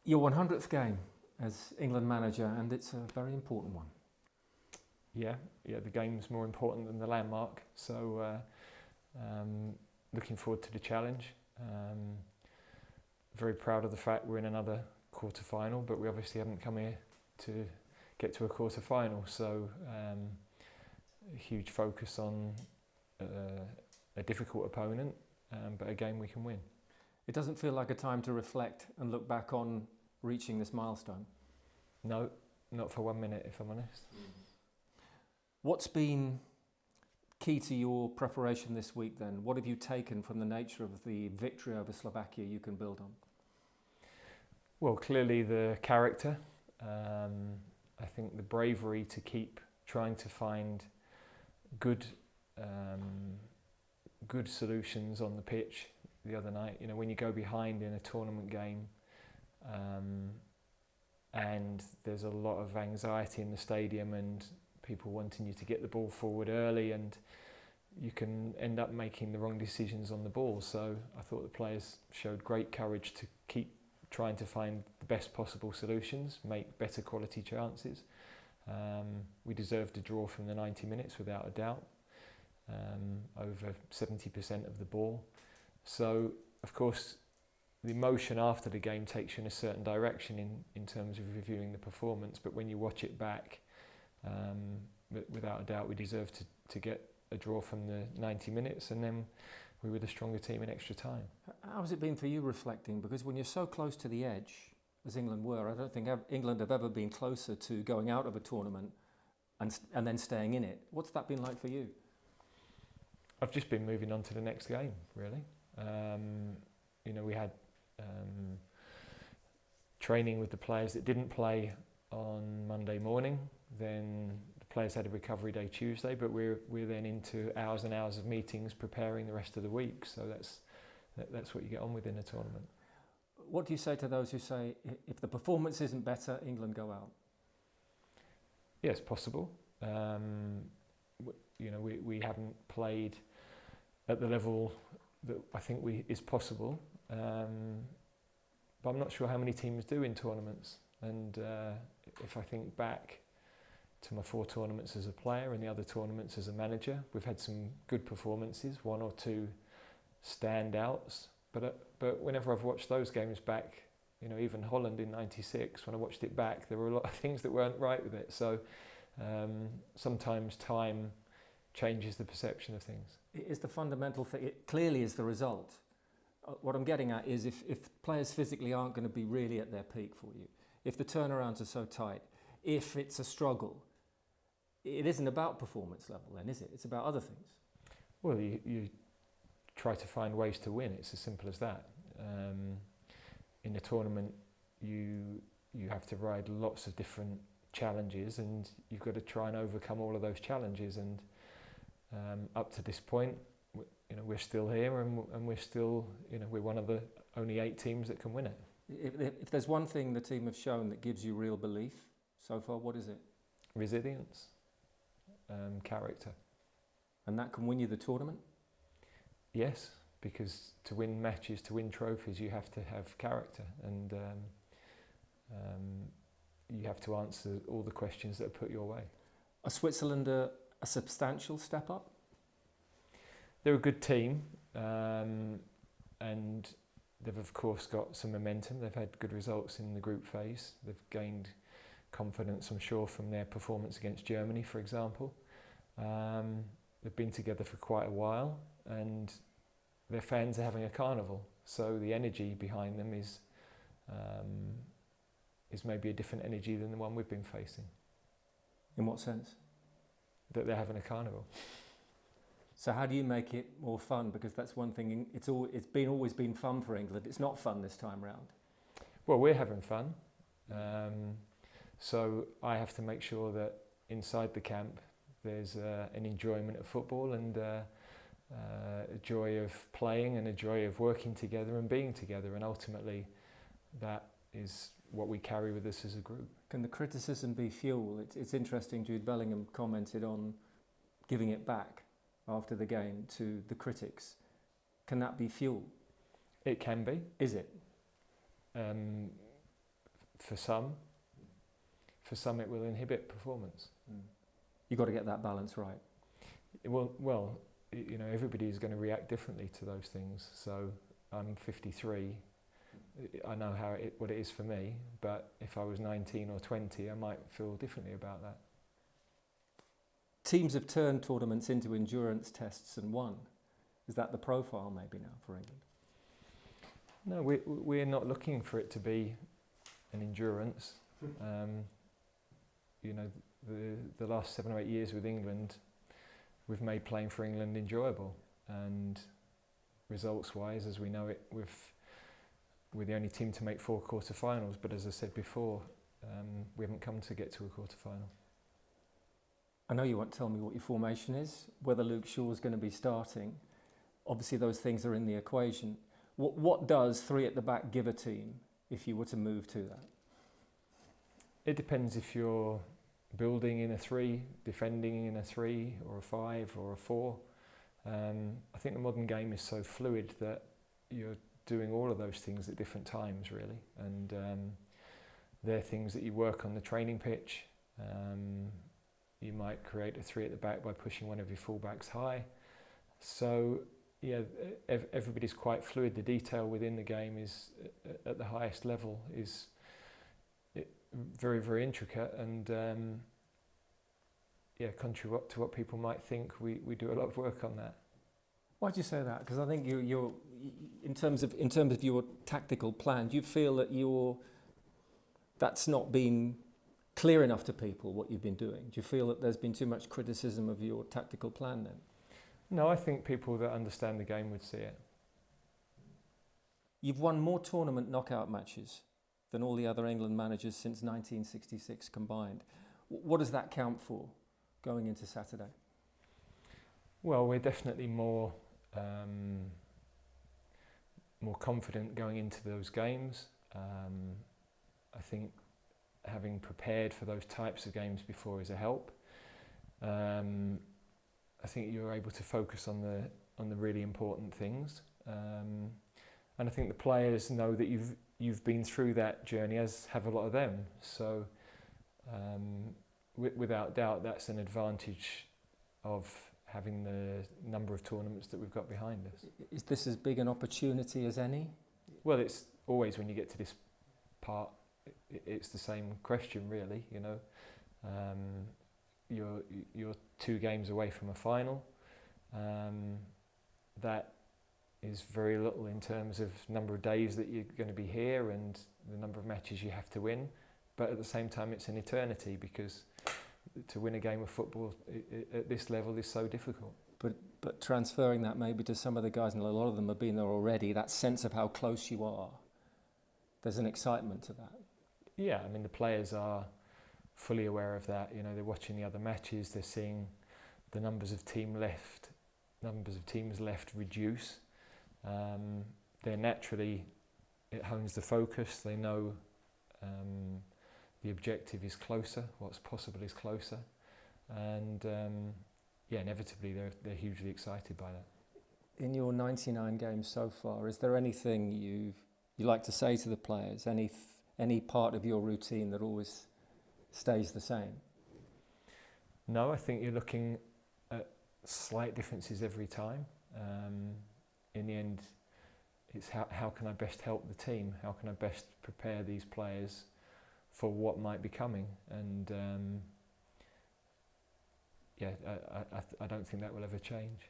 Your 100th game as England manager, and it's a very important one. Yeah, the game's more important than the landmark, so looking forward to the challenge. Very proud of the fact we're in another quarter-final, but we obviously haven't come here to get to a quarter-final, so a huge focus on a difficult opponent, but a game we can win. It doesn't feel like a time to reflect and look back on reaching this milestone? No, not for 1 minute, if I'm honest. What's been key to your preparation this week then? What have you taken from the nature of the victory over Slovakia you can build on? Well, clearly the character. I think the bravery to keep trying to find good solutions on the pitch the other night. You know, when you go behind in a tournament game and there's a lot of anxiety in the stadium and people wanting you to get the ball forward early, and you can end up making the wrong decisions on the ball. So I thought the players showed great courage to keep trying to find the best possible solutions, make better quality chances. We deserved a draw from the 90 minutes without a doubt, over 70% of the ball. So of course the emotion after the game takes you in a certain direction in terms of reviewing the performance, but when you watch it back, without a doubt we deserved to get a draw from the 90 minutes, and then we were the stronger team in extra time. How has it been for you reflecting? Because when you're so close to the edge, as England were, I don't think England have ever been closer to going out of a tournament and then staying in it. What's that been like for you? I've just been moving on to the next game, really. You know, we had training with the players that didn't play on Monday morning. Then the players had a recovery day Tuesday, but we're then into hours and hours of meetings preparing the rest of the week. So that's what you get on with in a tournament. What do you say to those who say if the performance isn't better, England go out? Yeah, it's possible. You know, we haven't played at the level that I think is possible, but I'm not sure how many teams do in tournaments. And if I think back to my 4 tournaments as a player and the other tournaments as a manager, we've had some good performances, 1 or 2 standouts. But whenever I've watched those games back, you know, even Holland in '96, when I watched it back, there were a lot of things that weren't right with it. So sometimes time changes the perception of things. Is the fundamental thing, it clearly is the result. What I'm getting at is if players physically aren't going to be really at their peak for you, if the turnarounds are so tight, if it's a struggle, it isn't about performance level then, is it? It's about other things. Well, you try to find ways to win. It's as simple as that. In a tournament, you have to ride lots of different challenges, and you've got to try and overcome all of those challenges. And up to this point, you know, we're still here, and we're still, you know, we're one of the only 8 teams that can win it. If there's one thing the team have shown that gives you real belief so far, what is it? Resilience, character. And that can win you the tournament? Yes, because to win matches, to win trophies, you have to have character, and you have to answer all the questions that are put your way. Are Switzerland a substantial step up? They're a good team, and they've of course got some momentum. They've had good results in the group phase. They've gained confidence, I'm sure, from their performance against Germany, for example. They've been together for quite a while, and their fans are having a carnival. So the energy behind them is maybe a different energy than the one we've been facing. In what sense? That they're having a carnival. So how do you make it more fun? Because that's one thing, it's always been fun for England. It's not fun this time round. Well, we're having fun. So I have to make sure that inside the camp there's an enjoyment of football, and a joy of playing, and a joy of working together and being together. And ultimately that is what we carry with us as a group. Can the criticism be fuel? It's interesting, Jude Bellingham commented on giving it back after the game to the critics. Can that be fuel? It can be. Is it? for some it will inhibit performance. You've got to get that balance right. Well, you know, everybody is going to react differently to those things. So I'm 53. I know what it is for me, but if I was 19 or 20, I might feel differently about that. Teams have turned tournaments into endurance tests and won. Is that the profile maybe now for England? No, we're not looking for it to be an endurance. You know, the last 7 or 8 years with England, we've made playing for England enjoyable, and results-wise, as we know it, we're the only team to make 4 quarter-finals. But as I said before, we haven't come to get to a quarter-final. I know you won't tell me what your formation is, whether Luke Shaw's going to be starting. Obviously, those things are in the equation. What does 3 at the back give a team if you were to move to that? It depends if you're building in a 3, defending in a 3 or a 5 or a 4. I think the modern game is so fluid that you're doing all of those things at different times, really. And they're things that you work on the training pitch. You might create a 3 at the back by pushing one of your fullbacks high. So, yeah, everybody's quite fluid. The detail within the game is, at the highest level, is very, very intricate. And yeah, contrary to what people might think, we do a lot of work on that. Why do you say that? Because I think you're in terms of your tactical plan, do you feel that that's not been clear enough to people what you've been doing? Do you feel that there's been too much criticism of your tactical plan then? No, I think people that understand the game would see it. You've won more tournament knockout matches than all the other England managers since 1966 combined. What does that count for going into Saturday? Well, we're definitely more confident going into those games. I think having prepared for those types of games before is a help. I think you're able to focus on the really important things, and I think the players know that you've been through that journey, as have a lot of them. So without doubt, that's an advantage of having the number of tournaments that we've got behind us. Is this as big an opportunity as any? Well, it's always, when you get to this part, it's the same question, really. You know, you're 2 games away from a final. That is very little in terms of number of days that you're going to be here and the number of matches you have to win. But at the same time, it's an eternity, because to win a game of football at this level is so difficult. But transferring that maybe to some of the guys, and a lot of them have been there already, that sense of how close you are, there's an excitement to that. Yeah, I mean, the players are fully aware of that. You know, they're watching the other matches, they're seeing the numbers of teams left reduce. They're naturally, it hones the focus. They know the objective is closer, what's possible is closer, and yeah, inevitably they're hugely excited by that. In your 99 games so far, is there anything you like to say to the players? Any part of your routine that always stays the same? No, I think you're looking at slight differences every time. In the end, it's how can I best help the team? How can I best prepare these players for what might be coming? And yeah, I don't think that will ever change.